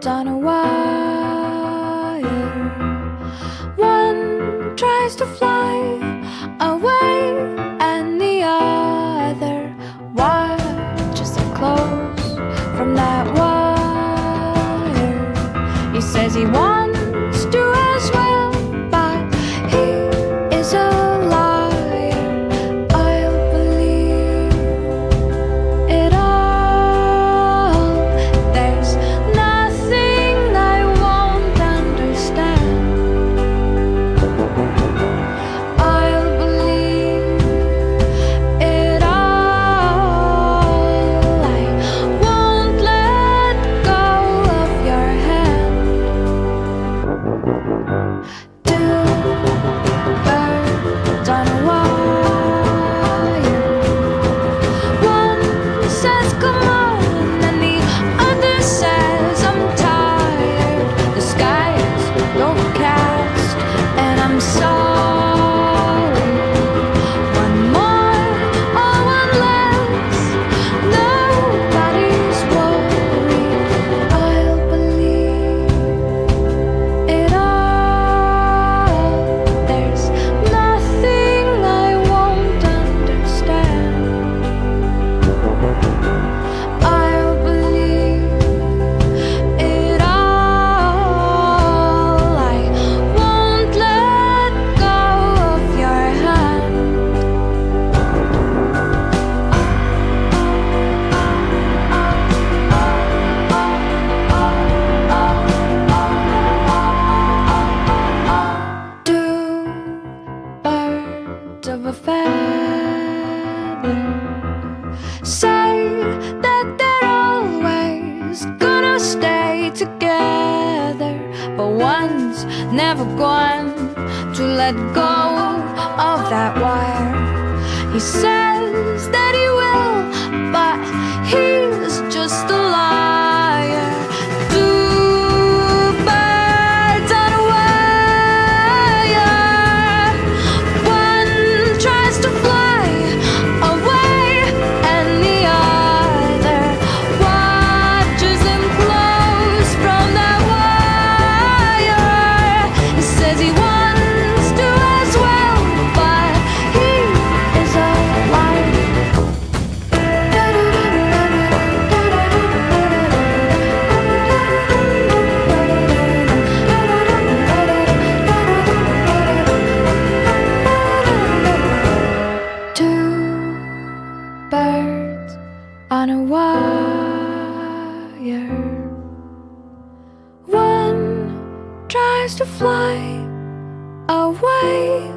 on a wire. One tries to fly away, and the other watches him close from that wire. He says he wants to as well, but he is a liar. I'll believe it all. There's nothing I won't understand. I'll believe it all. I won't let go of your hand. Two birds on a wire. One says come on, and the other says I'm tired. The sky's overcast, and I'm sorry. One more or one less, nobody's worried. I'll believe it all. There's nothing I won't understand. I'll believe it all. I won't let go of your hand. Two birds of a feather say that they're always gonna stay together, but one's never going to let go of that wire. He says that he will, but he's just a liar. Two birds on a wire. One tries to fly away, and the other watches him close from that wire. He says he wants to as well, but he is a liar. Two birds on a wire. One tries to fly away,